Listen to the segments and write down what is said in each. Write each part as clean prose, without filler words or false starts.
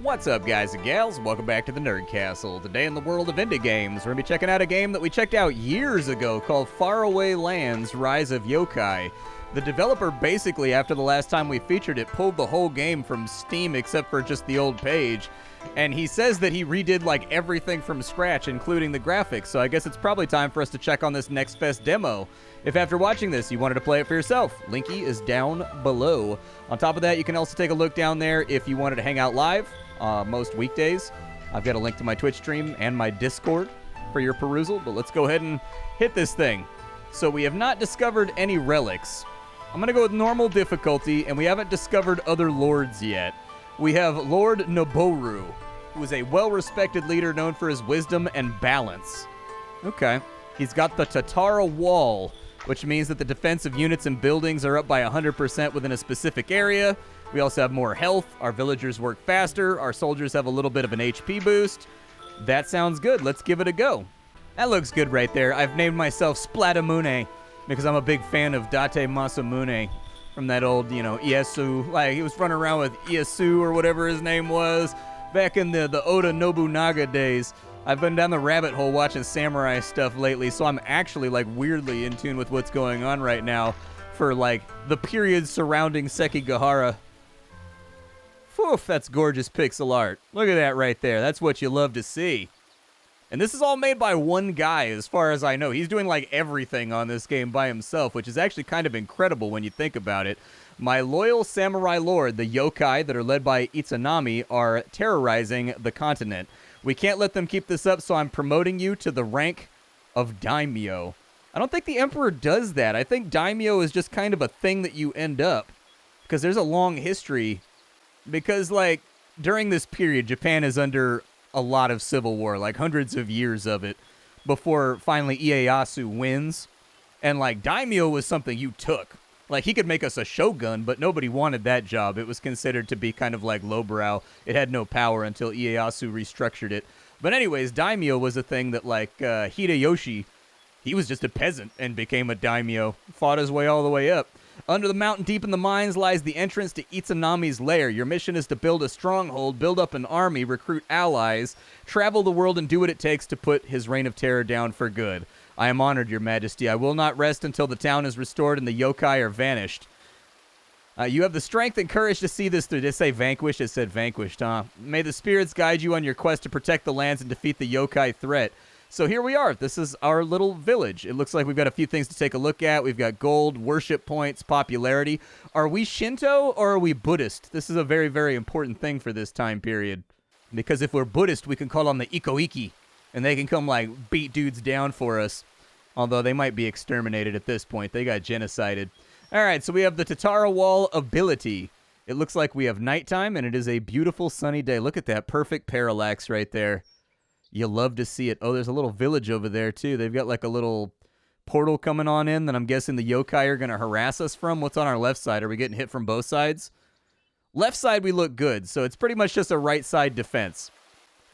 What's up, guys and gals? Welcome back to the Nerd Castle. Today in the world of indie games, we're going to be checking out a game that we checked out years ago called Faraway Lands Rise of Yokai. The developer basically, after the last time we featured it, pulled the whole game from Steam except for just the old page. And he says that he redid like everything from scratch, including the graphics, so I guess it's probably time for us to check on this Next Fest demo. If after watching this you wanted to play it for yourself, Linky is down below. On top of that, you can also take a look down there if you wanted to hang out live most weekdays. I've got a link to my Twitch stream and my Discord for your perusal, but let's go ahead and hit this thing. So we have not discovered any relics. I'm going to go with normal difficulty, and we haven't discovered other lords yet. We have Lord Noboru, who is a well-respected leader known for his wisdom and balance. Okay. He's got the Tatara Wall, which means that the defensive units and buildings are up by 100% within a specific area. We also have more health. Our villagers work faster. Our soldiers have a little bit of an HP boost. That sounds good. Let's give it a go. That looks good right there. I've named myself Splattermune because I'm a big fan of Date Masamune from that old, Ieyasu. Like, he was running around with Ieyasu or whatever his name was back in the Oda Nobunaga days. I've been down the rabbit hole watching samurai stuff lately, so I'm actually, weirdly in tune with what's going on right now for, the period surrounding Sekigahara. Poof, that's gorgeous pixel art. Look at that right there. That's what you love to see. And this is all made by one guy, as far as I know. He's doing, everything on this game by himself, which is actually kind of incredible when you think about it. My loyal samurai lord, the yokai that are led by Itsunami, are terrorizing the continent. We can't let them keep this up, so I'm promoting you to the rank of daimyo. I don't think the emperor does that. I think daimyo is just kind of a thing that you end up, because there's a long history. Because, during this period, Japan is under a lot of civil war, hundreds of years of it, before finally Ieyasu wins. And, daimyo was something you took. He could make us a shogun, but nobody wanted that job. It was considered to be kind of lowbrow. It had no power until Ieyasu restructured it. But anyways, daimyo was a thing that, Hideyoshi, he was just a peasant and became a daimyo. Fought his way all the way up. Under the mountain deep in the mines lies the entrance to Itsunami's lair. Your mission is to build a stronghold, build up an army, recruit allies, travel the world, and do what it takes to put his reign of terror down for good. I am honored, Your Majesty. I will not rest until the town is restored and the yokai are vanished. You have the strength and courage to see this through. Did it say vanquished? It said vanquished, huh? May the spirits guide you on your quest to protect the lands and defeat the yokai threat. So here we are. This is our little village. It looks like we've got a few things to take a look at. We've got gold, worship points, popularity. Are we Shinto or are we Buddhist? This is a very, very important thing for this time period. Because if we're Buddhist, we can call on the Ikoiki, and they can come, beat dudes down for us. Although they might be exterminated at this point. They got genocided. All right, so we have the Tatara Wall ability. It looks like we have nighttime, and it is a beautiful sunny day. Look at that perfect parallax right there. You love to see it. Oh, there's a little village over there, too. They've got, a little portal coming on in that I'm guessing the yokai are going to harass us from. What's on our left side? Are we getting hit from both sides? Left side, we look good, so it's pretty much just a right side defense.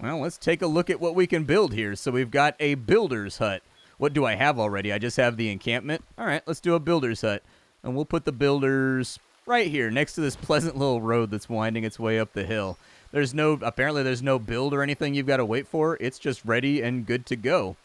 Well, let's take a look at what we can build here. So we've got a builder's hut. What do I have already? I just have the encampment. All right, let's do a builder's hut. And we'll put the builders right here next to this pleasant little road that's winding its way up the hill. Apparently there's no build or anything you've got to wait for. It's just ready and good to go.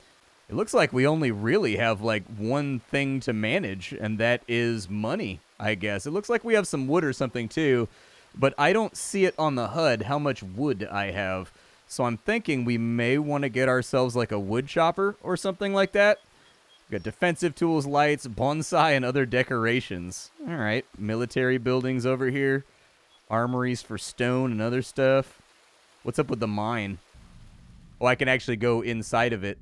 It looks like we only really have one thing to manage, and that is money, I guess. It looks like we have some wood or something too, but I don't see it on the HUD how much wood I have. So I'm thinking we may want to get ourselves a wood chopper or something like that. We've got defensive tools, lights, bonsai, and other decorations. All right, military buildings over here. Armories for stone and other stuff. What's up with the mine? Oh, I can actually go inside of it.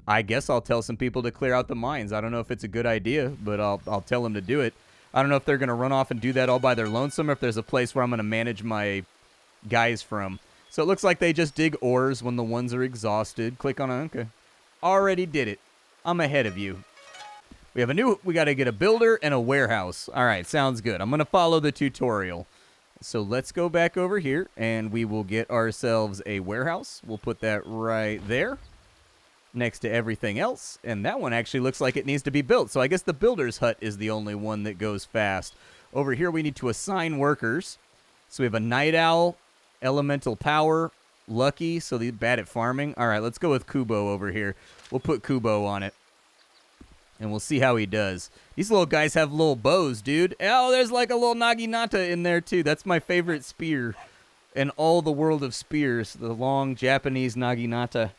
I guess I'll tell some people to clear out the mines. I don't know if it's a good idea, but I'll tell them to do it. I don't know if they're going to run off and do that all by their lonesome, or if there's a place where I'm going to manage my guys from. So it looks like they just dig ores when the ones are exhausted. Click on it. Okay. Already did it. I'm ahead of you. We got to get a builder and a warehouse. All right, sounds good. I'm going to follow the tutorial. So let's go back over here, and we will get ourselves a warehouse. We'll put that right there next to everything else, and that one actually looks like it needs to be built. So I guess the builder's hut is the only one that goes fast. Over here, we need to assign workers. So we have a night owl, Elemental power. Lucky, so he's bad at farming. All right, let's go with Kubo over here. We'll put Kubo on it. And we'll see how he does. These little guys have little bows, dude. Oh, there's like a little Naginata in there, too. That's my favorite spear in all the world of spears. The long Japanese Naginata.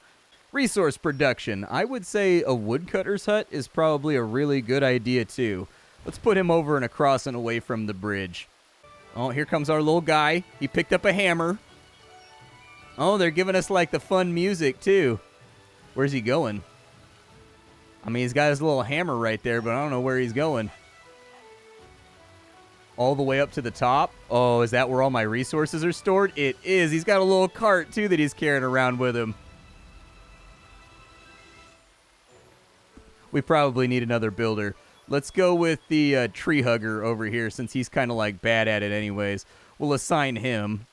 Resource production. I would say a woodcutter's hut is probably a really good idea, too. Let's put him over and across and away from the bridge. Oh, here comes our little guy. He picked up a hammer. Oh, they're giving us, like, the fun music, too. Where's he going? I mean, he's got his little hammer right there, but I don't know where he's going. All the way up to the top? Oh, is that where all my resources are stored? It is. He's got a little cart, too, that he's carrying around with him. We probably need another builder. Let's go with the tree hugger over here, since he's kind of, like, bad at it anyways. We'll assign him.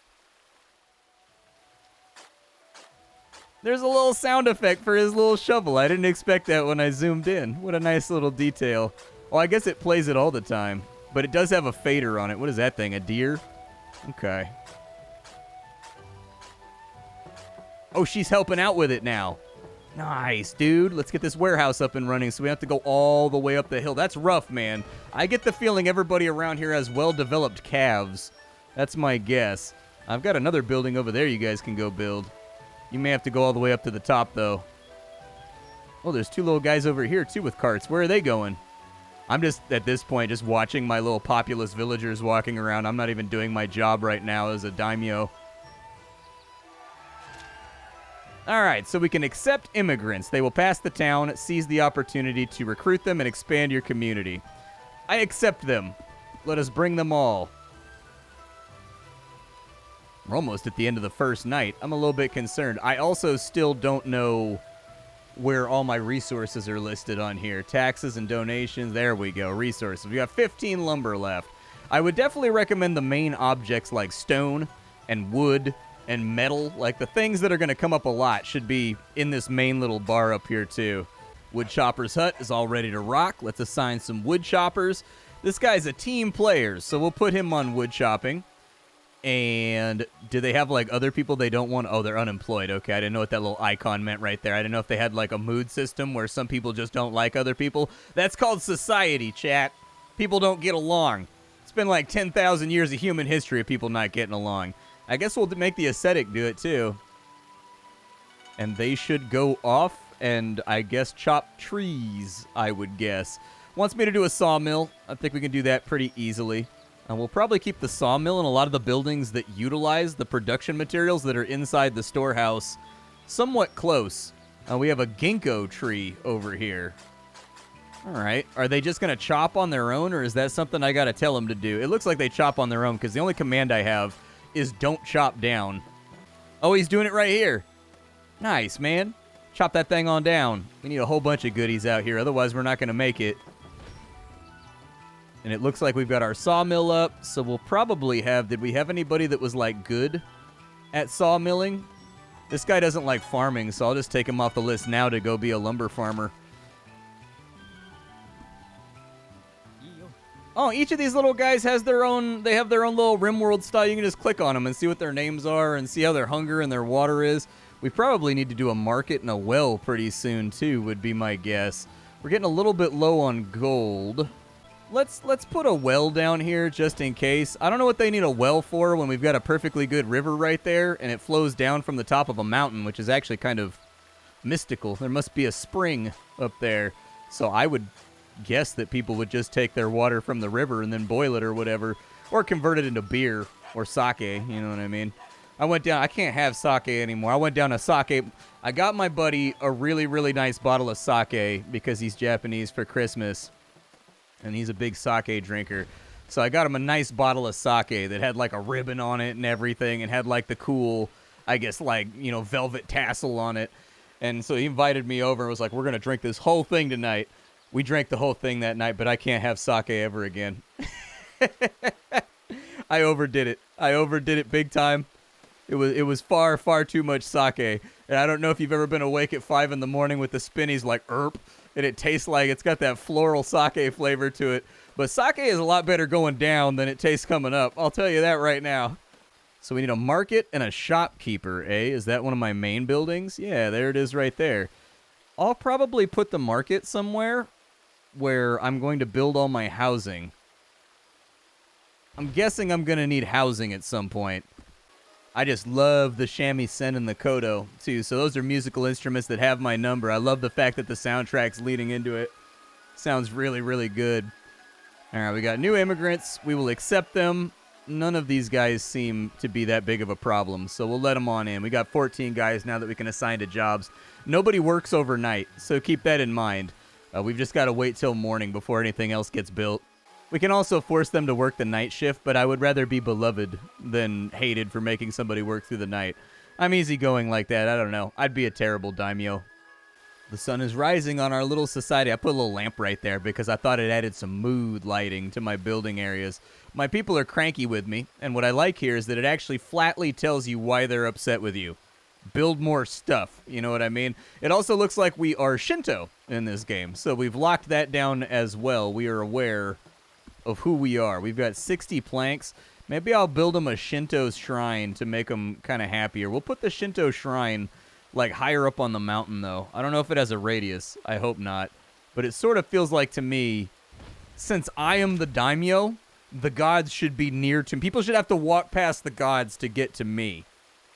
There's a little sound effect for his little shovel. I didn't expect that when I zoomed in. What a nice little detail. Well, I guess it plays it all the time. But it does have a fader on it. What is that thing? A deer? Okay. Oh, she's helping out with it now. Nice, dude. Let's get this warehouse up and running so we have to go all the way up the hill. That's rough, man. I get the feeling everybody around here has well-developed calves. That's my guess. I've got another building over there you guys can go build. You may have to go all the way up to the top, though. Oh, there's two little guys over here, too, with carts. Where are they going? I'm just, at this point, just watching my little populous villagers walking around. I'm not even doing my job right now as a daimyo. All right, so we can accept immigrants. They will pass the town, seize the opportunity to recruit them and expand your community. I accept them. Let us bring them all. We're almost at the end of the first night. I'm a little bit concerned. I also still don't know where all my resources are listed on here. Taxes and donations. There we go. Resources. We got 15 lumber left. I would definitely recommend the main objects like stone and wood and metal. Like the things that are going to come up a lot should be in this main little bar up here too. Wood chopper's hut is all ready to rock. Let's assign some wood choppers. This guy's a team player, so we'll put him on wood chopping. And do they have, like, other people they don't want? Oh, they're unemployed. Okay, I didn't know what that little icon meant right there. I didn't know if they had, like, a mood system where some people just don't like other people. That's called society, chat. People don't get along. It's been, like, 10,000 years of human history of people not getting along. I guess we'll make the ascetic do it, too. And they should go off and, I guess, chop trees, I would guess. Wants me to do a sawmill. I think we can do that pretty easily. And we'll probably keep the sawmill and a lot of the buildings that utilize the production materials that are inside the storehouse somewhat close. We have a ginkgo tree over here. All right. Are they just going to chop on their own, or is that something I got to tell them to do? It looks like they chop on their own, because the only command I have is don't chop down. Oh, he's doing it right here. Nice, man. Chop that thing on down. We need a whole bunch of goodies out here, otherwise we're not going to make it. And it looks like we've got our sawmill up, so we'll probably have... Did we have anybody that was, like, good at sawmilling? This guy doesn't like farming, so I'll just take him off the list now to go be a lumber farmer. Oh, each of these little guys has their own... They have their own little RimWorld style. You can just click on them and see what their names are and see how their hunger and their water is. We probably need to do a market and a well pretty soon, too, would be my guess. We're getting a little bit low on gold. Let's put a well down here just in case. I don't know what they need a well for when we've got a perfectly good river right there and it flows down from the top of a mountain, which is actually kind of mystical. There must be a spring up there. So I would guess that people would just take their water from the river and then boil it or whatever, or convert it into beer or sake, you know what I mean? I went down, I can't have sake anymore. I went down to sake. I got my buddy a really, really nice bottle of sake because he's Japanese for Christmas. And he's a big sake drinker. So I got him a nice bottle of sake that had like a ribbon on it and everything and had like the cool, I guess, like, you know, velvet tassel on it. And so he invited me over and was like, we're going to drink this whole thing tonight. We drank the whole thing that night, but I can't have sake ever again. I overdid it. I overdid it big time. It was far, far too much sake. And I don't know if you've ever been awake at 5 in the morning with the spinnies like erp. And it tastes like it's got that floral sake flavor to it. But sake is a lot better going down than it tastes coming up. I'll tell you that right now. So we need a market and a shopkeeper, eh? Is that one of my main buildings? Yeah, there it is right there. I'll probably put the market somewhere where I'm going to build all my housing. I'm guessing I'm going to need housing at some point. I just love the shamisen and the koto, too. So those are musical instruments that have my number. I love the fact that the soundtrack's leading into it. Sounds really, really good. All right, we got new immigrants. We will accept them. None of these guys seem to be that big of a problem, so we'll let them on in. We got 14 guys now that we can assign to jobs. Nobody works overnight, so keep that in mind. We've just got to wait till morning before anything else gets built. We can also force them to work the night shift, but I would rather be beloved than hated for making somebody work through the night. I'm easygoing like that. I don't know. I'd be a terrible daimyo. The sun is rising on our little society. I put a little lamp right there because I thought it added some mood lighting to my building areas. My people are cranky with me, and what I like here is that it actually flatly tells you why they're upset with you. Build more stuff, you know what I mean? It also looks like we are Shinto in this game, so we've locked that down as well. We are aware of who we are. We've got 60 planks. Maybe I'll build them a Shinto shrine to make them kind of happier. We'll put the Shinto shrine like higher up on the mountain, though. I don't know if it has a radius. I hope not. But it sort of feels like to me, since I am the daimyo, the gods should be near to me. People should have to walk past the gods to get to me.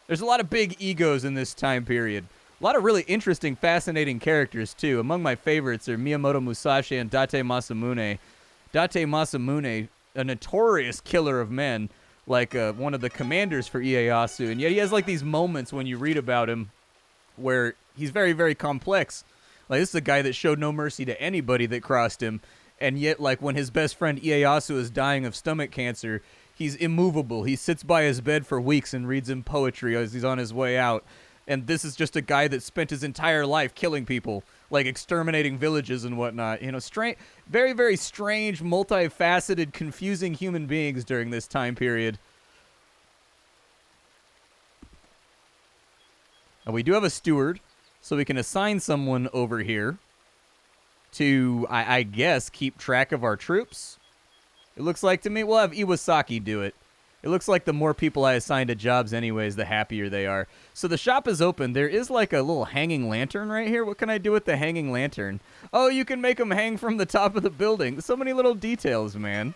There's a lot of big egos in this time period. A lot of really interesting, fascinating characters, too. Among my favorites are Miyamoto Musashi and Date Masamune. Date Masamune, a notorious killer of men, like one of the commanders for Ieyasu. And yet he has like these moments when you read about him where he's very, very complex. Like, this is a guy that showed no mercy to anybody that crossed him. And yet, like, when his best friend Ieyasu is dying of stomach cancer, he's immovable. He sits by his bed for weeks and reads him poetry as he's on his way out. And this is just a guy that spent his entire life killing people, like exterminating villages and whatnot. You know, very, very strange, multifaceted, confusing human beings during this time period. And we do have a steward, so we can assign someone over here to, I guess, keep track of our troops. It looks like to me, we'll have Iwasaki do it. It looks like the more people I assign to jobs anyways, the happier they are. So the shop is open. There is like a little hanging lantern right here. What can I do with the hanging lantern? Oh, you can make them hang from the top of the building. So many little details, man.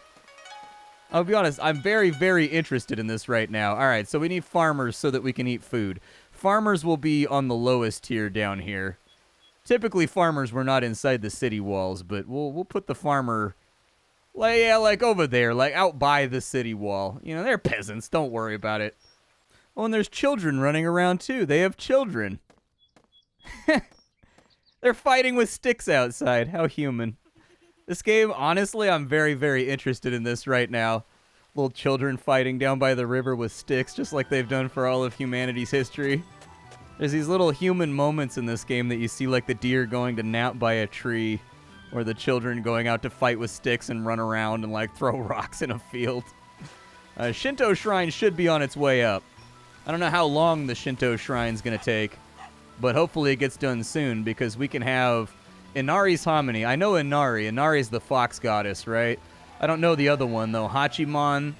I'll be honest, I'm very, very interested in this right now. All right, so we need farmers so that we can eat food. Farmers will be on the lowest tier down here. Typically, farmers were not inside the city walls, but we'll put the farmer, like over there, like out by the city wall. You know, they're peasants. Don't worry about it. Oh, and there's children running around, too. They have children. They're fighting with sticks outside. How human. This game, honestly, I'm very, very interested in this right now. Little children fighting down by the river with sticks, just like they've done for all of humanity's history. There's these little human moments in this game that you see, like the deer going to nap by a tree, or the children going out to fight with sticks and run around and, like, throw rocks in a field. Shinto Shrine should be on its way up. I don't know how long the Shinto Shrine's going to take, but hopefully it gets done soon, because we can have Inari's Harmony. I know Inari. Inari's the fox goddess, right? I don't know the other one, though. Hachiman,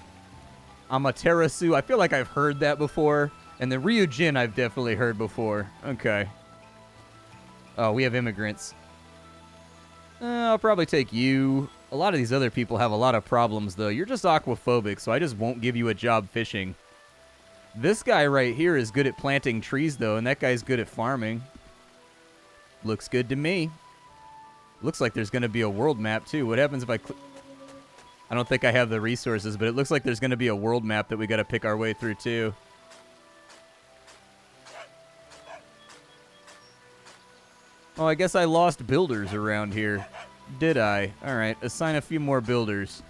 Amaterasu. I feel like I've heard that before. And the Ryujin I've definitely heard before. Okay. Oh, we have immigrants. I'll probably take you. A lot of these other people have a lot of problems, though. You're just aquaphobic, so I just won't give you a job fishing. This guy right here is good at planting trees, though, and that guy's good at farming. Looks good to me. Looks like there's going to be a world map, too. What happens if I click? I don't think I have the resources, but it looks like there's going to be a world map that we got to pick our way through, too. Oh, I guess I lost builders around here. Did I? All right, assign a few more builders.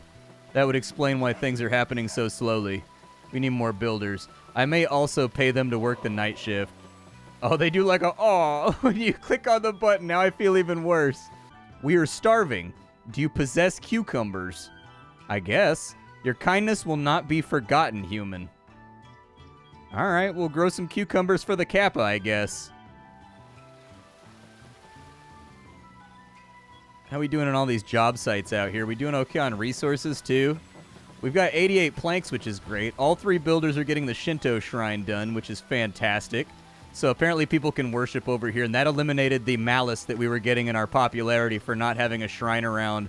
That would explain why things are happening so slowly. We need more builders. I may also pay them to work the night shift. Oh, they do like a, oh, when you click on the button, now I feel even worse. We are starving. Do you possess cucumbers? I guess. Your kindness will not be forgotten, human. All right, we'll grow some cucumbers for the Kappa, I guess. How we doing on all these job sites out here? We doing okay on resources, too? We've got 88 planks, which is great. All 3 builders are getting the Shinto shrine done, which is fantastic. So apparently people can worship over here, and that eliminated the malice that we were getting in our popularity for not having a shrine around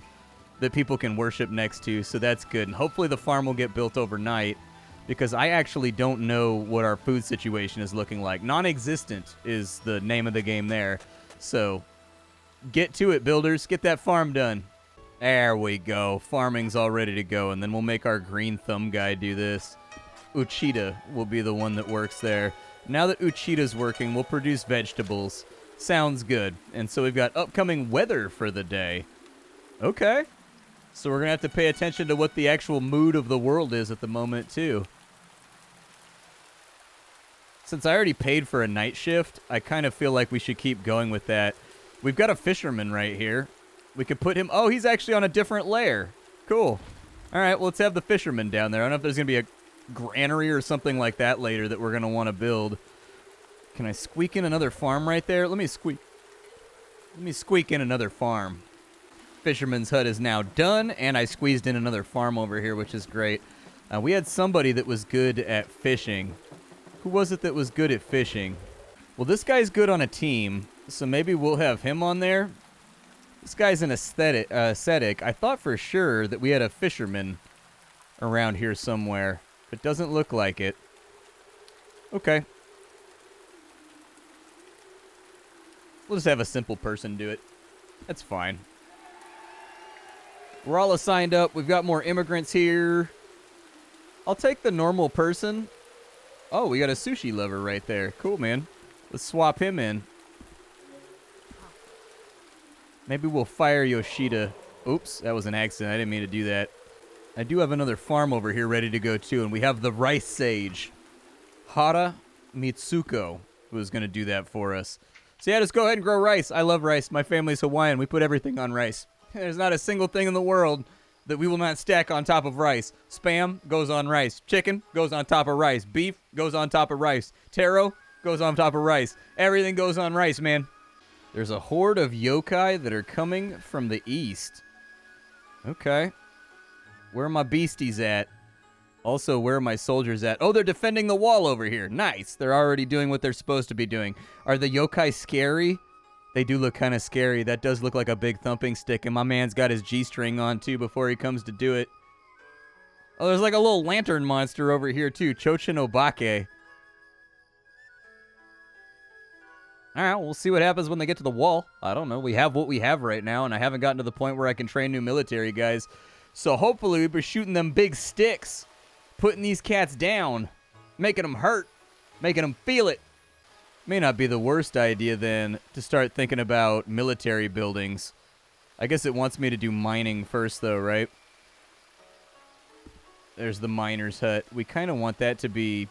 that people can worship next to, so that's good. And hopefully the farm will get built overnight, because I actually don't know what our food situation is looking like. Non-existent is the name of the game there. So get to it, builders. Get that farm done. There we go. Farming's all ready to go, and then we'll make our green thumb guy do this. Uchida will be the one that works there. Now that Uchida's working, we'll produce vegetables. Sounds good. And so we've got upcoming weather for the day. Okay. So we're going to have to pay attention to what the actual mood of the world is at the moment, too. Since I already paid for a night shift, I kind of feel like we should keep going with that. We've got a fisherman right here. We could put him... Oh, he's actually on a different layer. Cool. All right, well, let's have the fisherman down there. I don't know if there's going to be a granary or something like that later that we're going to want to build. Can I squeak in another farm right there? Let me squeak in another farm. Fisherman's hut is now done, and I squeezed in another farm over here, which is great. We had somebody that was good at fishing. Who was it that was good at fishing? Well, this guy's good on a team, so maybe we'll have him on there. This guy's an ascetic. I thought for sure that we had a fisherman around here somewhere. It doesn't look like it. Okay. We'll just have a simple person do it. That's fine. We're all assigned up. We've got more immigrants here. I'll take the normal person. Oh, we got a sushi lover right there. Cool, man. Let's swap him in. Maybe we'll fire Yoshida. Oops, that was an accident. I didn't mean to do that. I do have another farm over here ready to go, too, and we have the rice sage. Hara Mitsuko, who is going to do that for us. So yeah, just go ahead and grow rice. I love rice. My family's Hawaiian. We put everything on rice. There's not a single thing in the world that we will not stack on top of rice. Spam goes on rice. Chicken goes on top of rice. Beef goes on top of rice. Taro goes on top of rice. Everything goes on rice, man. There's a horde of yokai that are coming from the east. Okay. Where are my beasties at? Also, where are my soldiers at? Oh, they're defending the wall over here. Nice. They're already doing what they're supposed to be doing. Are the yokai scary? They do look kind of scary. That does look like a big thumping stick, and my man's got his G-string on, too, before he comes to do it. Oh, there's like a little lantern monster over here, too. Chochinobake. All right, we'll see what happens when they get to the wall. I don't know. We have what we have right now, and I haven't gotten to the point where I can train new military guys. So hopefully we'll be shooting them big sticks, putting these cats down, making them hurt, making them feel it. May not be the worst idea, then, to start thinking about military buildings. I guess it wants me to do mining first, though, right? There's the miner's hut. We kind of want that to be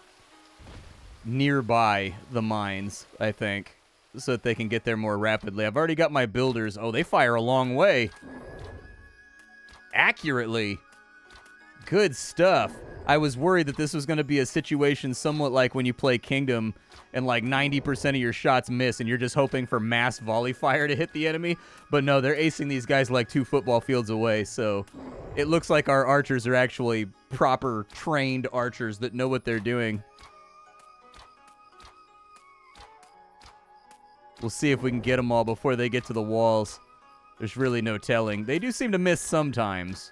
nearby the mines, I think, so that they can get there more rapidly. I've already got my builders. Oh, they fire a long way. Accurately. Good stuff. I was worried that this was going to be a situation somewhat like when you play Kingdom and like 90% of your shots miss and you're just hoping for mass volley fire to hit the enemy. But no, they're acing these guys like 2 football fields away. So it looks like our archers are actually proper trained archers that know what they're doing. We'll see if we can get them all before they get to the walls. There's really no telling. They do seem to miss sometimes.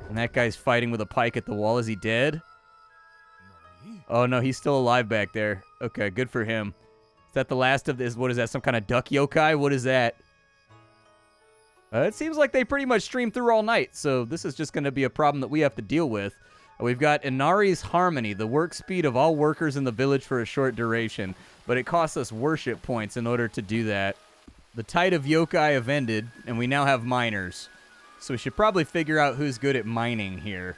And that guy's fighting with a pike at the wall. Is he dead? Oh, no, he's still alive back there. Okay, good for him. Is that the last of this? What is that, some kind of duck yokai? What is that? It seems like they pretty much stream through all night, so this is just going to be a problem that we have to deal with. We've got Inari's Harmony, the work speed of all workers in the village for a short duration, but it costs us worship points in order to do that. The tide of yokai have ended, and we now have miners. So we should probably figure out who's good at mining here.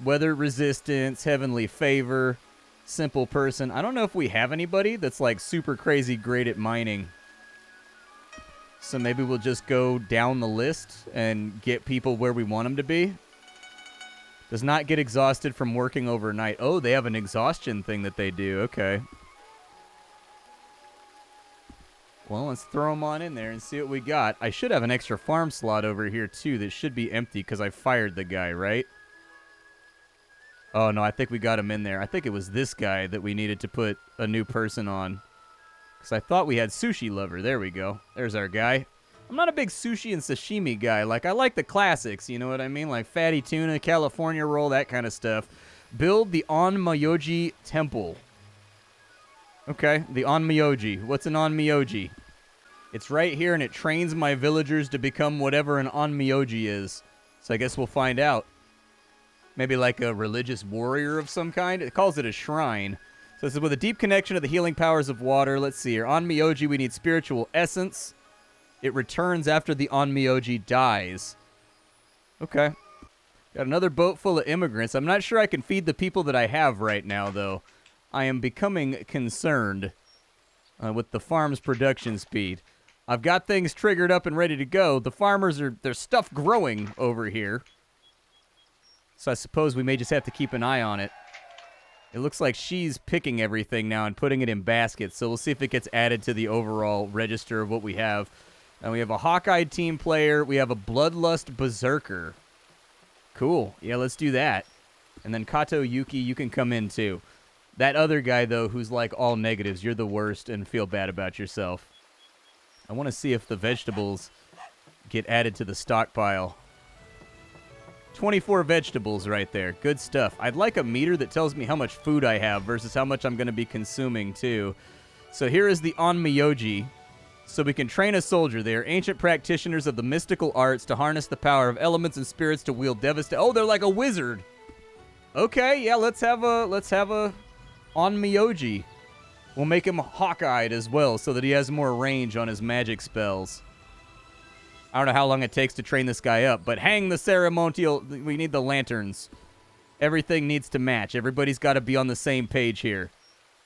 Weather resistance, heavenly favor, simple person. I don't know if we have anybody that's like super crazy great at mining. So maybe we'll just go down the list and get people where we want them to be. Does not get exhausted from working overnight. Oh, they have an exhaustion thing that they do. Okay. Well, let's throw them on in there and see what we got. I should have an extra farm slot over here, too, that should be empty because I fired the guy, right? Oh, no, I think we got him in there. I think it was this guy that we needed to put a new person on. Because I thought we had Sushi Lover. There we go. There's our guy. I'm not a big sushi and sashimi guy. Like, I like the classics, you know what I mean? Like fatty tuna, California roll, that kind of stuff. Build the Onmyoji Temple. Okay, the Onmyoji. What's an Onmyoji? It's right here, and it trains my villagers to become whatever an Onmyoji is. So I guess we'll find out. Maybe like a religious warrior of some kind? It calls it a shrine. So this is with a deep connection to the healing powers of water. Let's see here. Onmyoji, we need spiritual essence. It returns after the Onmyoji dies. Okay. Got another boat full of immigrants. I'm not sure I can feed the people that I have right now, though. I am becoming concerned with the farm's production speed. I've got things triggered up and ready to go. The farmers there's stuff growing over here. So I suppose we may just have to keep an eye on it. It looks like she's picking everything now and putting it in baskets. So we'll see if it gets added to the overall register of what we have. And we have a Hawkeye team player. We have a Bloodlust Berserker. Cool. Yeah, let's do that. And then Kato Yuki, you can come in too. That other guy, though, who's like all negatives, you're the worst and feel bad about yourself. I want to see if the vegetables get added to the stockpile. 24 vegetables right there. Good stuff. I'd like a meter that tells me how much food I have versus how much I'm going to be consuming, too. So here is the Onmyoji. So we can train a soldier. They are ancient practitioners of the mystical arts to harness the power of elements and spirits to wield devastation. Oh, they're like a wizard. Okay, yeah, let's have a Onmyoji. We'll make him hawk-eyed as well so that he has more range on his magic spells. I don't know how long it takes to train this guy up, but hang the ceremonial. We need the lanterns. Everything needs to match. Everybody's got to be on the same page here.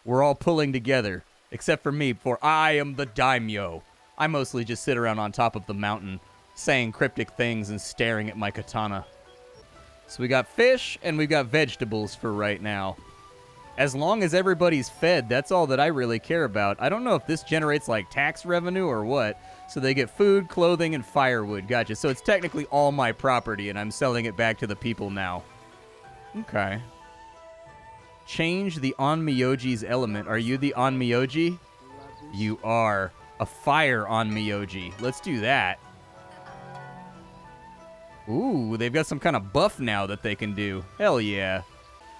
We're all pulling together, except for me, for I am the daimyo. I mostly just sit around on top of the mountain, saying cryptic things and staring at my katana. So we got fish and we got vegetables for right now. As long as everybody's fed, that's all that I really care about. I don't know if this generates like tax revenue or what. So they get food, clothing, and firewood. Gotcha. So it's technically all my property, and I'm selling it back to the people now. Okay. Change the Onmyoji's element. Are you the Onmyoji? You are. A fire Onmyoji. Let's do that. Ooh, they've got some kind of buff now that they can do. Hell yeah.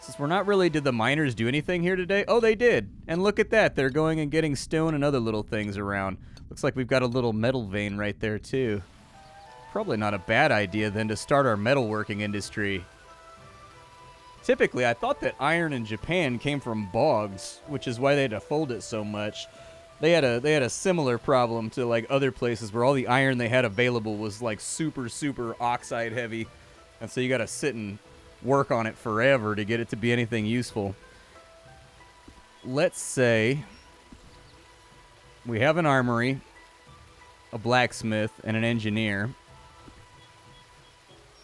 Since we're not really... Did the miners do anything here today? Oh, they did. And look at that. They're going and getting stone and other little things around. Looks like we've got a little metal vein right there, too. Probably not a bad idea, then, to start our metalworking industry. Typically, I thought that iron in Japan came from bogs, which is why they had to fold it so much. They had a similar problem to, like, other places where all the iron they had available was, like, super, super oxide heavy. And so you got to sit and work on it forever to get it to be anything useful. Let's say... we have an armory, a blacksmith, and an engineer.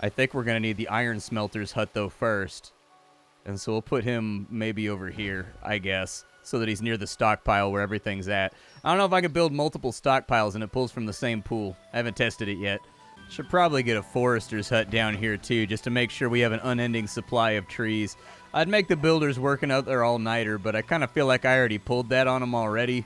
I think we're going to need the iron smelter's hut, though, first. And so we'll put him maybe over here, I guess, so that he's near the stockpile where everything's at. I don't know if I can build multiple stockpiles and it pulls from the same pool. I haven't tested it yet. Should probably get a forester's hut down here, too, just to make sure we have an unending supply of trees. I'd make the builders working out there all-nighter, but I kind of feel like I already pulled that on them already.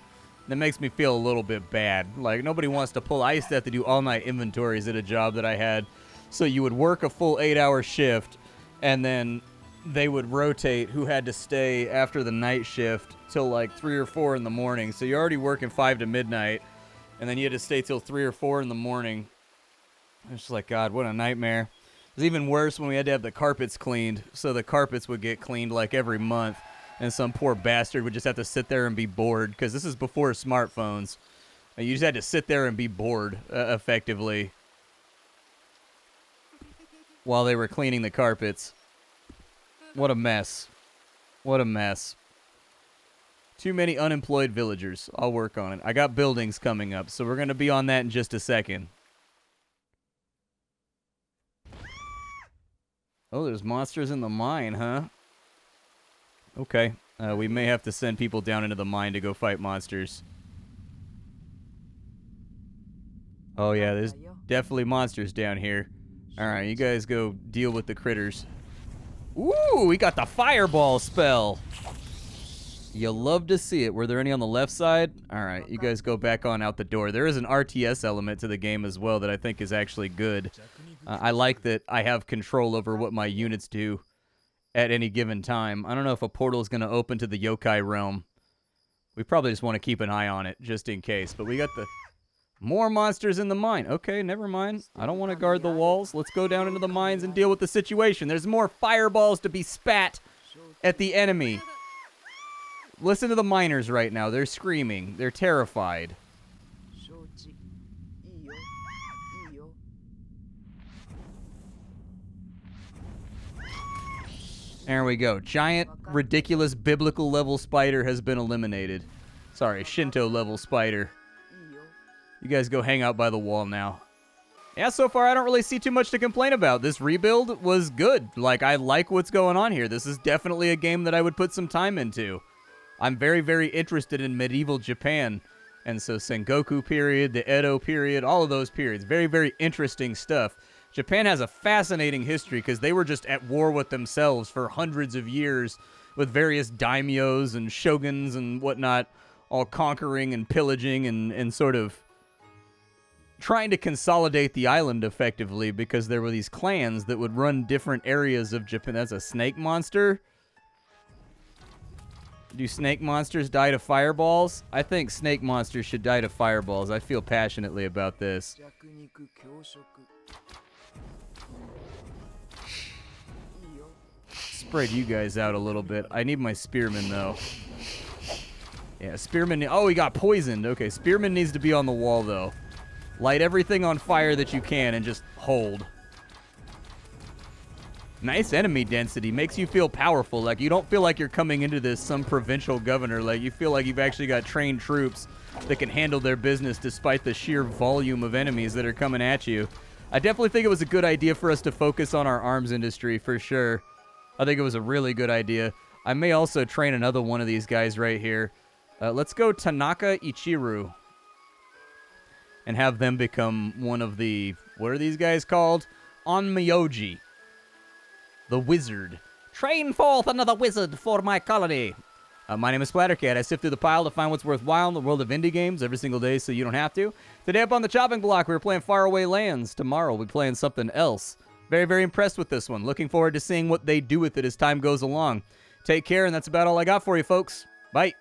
That makes me feel a little bit bad. Like, nobody wants to pull. I used to have to do all-night inventories at a job that I had. So you would work a full 8-hour shift, and then they would rotate who had to stay after the night shift till like 3 or 4 in the morning. So you're already working 5 to midnight, and then you had to stay till 3 or 4 in the morning. It's just like, God, what a nightmare. It was even worse when we had to have the carpets cleaned. So the carpets would get cleaned like every month. And some poor bastard would just have to sit there and be bored, because this is before smartphones. You just had to sit there and be bored, effectively, while they were cleaning the carpets. What a mess. What a mess. Too many unemployed villagers. I'll work on it. I got buildings coming up, so we're going to be on that in just a second. Oh, there's monsters in the mine, huh? Okay. We may have to send people down into the mine to go fight monsters. Oh yeah, there's definitely monsters down here. Alright, you guys go deal with the critters. Ooh, we got the fireball spell. You'll love to see it. Were there any on the left side? Alright, you guys go back on out the door. There is an RTS element to the game as well that I think is actually good. I like that I have control over what my units do at any given time. I don't know if a portal is going to open to the Yokai realm. We probably just want to keep an eye on it, just in case. But we got the more monsters in the mine. Okay, never mind. I don't want to guard the walls. Let's go down into the mines and deal with the situation. There's more fireballs to be spat at the enemy. Listen to the miners right now. They're screaming. They're terrified. There we go. Giant, ridiculous, biblical level spider has been eliminated. Sorry, Shinto level spider. You guys go hang out by the wall now. Yeah, so far I don't really see too much to complain about. This rebuild was good. Like, I like what's going on here. This is definitely a game that I would put some time into. I'm very, very interested in medieval Japan. And so Sengoku period, the Edo period, all of those periods. Very, very interesting stuff. Japan has a fascinating history because they were just at war with themselves for hundreds of years with various daimyos and shoguns and whatnot, all conquering and pillaging and sort of trying to consolidate the island effectively because there were these clans that would run different areas of Japan. That's a snake monster. Do snake monsters die to fireballs? I think snake monsters should die to fireballs. I feel passionately about this. Spread you guys out a little bit. I need my spearman, though. Yeah, spearman. Oh, he got poisoned. Okay, spearman needs to be on the wall, though. Light everything on fire that you can and just hold. Nice enemy density. Makes you feel powerful. Like, you don't feel like you're coming into this some provincial governor. Like, you feel like you've actually got trained troops that can handle their business despite the sheer volume of enemies that are coming at you. I definitely think it was a good idea for us to focus on our arms industry, for sure. I think it was a really good idea. I may also train another one of these guys right here. Let's go Tanaka Ichiru. And have them become one of the... What are these guys called? Onmyoji. The wizard. Train forth another wizard for my colony. My name is Splattercat. I sift through the pile to find what's worthwhile in the world of indie games every single day so you don't have to. Today up on the chopping block, we were playing Faraway Lands. Tomorrow we'll be playing something else. Very, very impressed with this one. Looking forward to seeing what they do with it as time goes along. Take care, and that's about all I got for you, folks. Bye.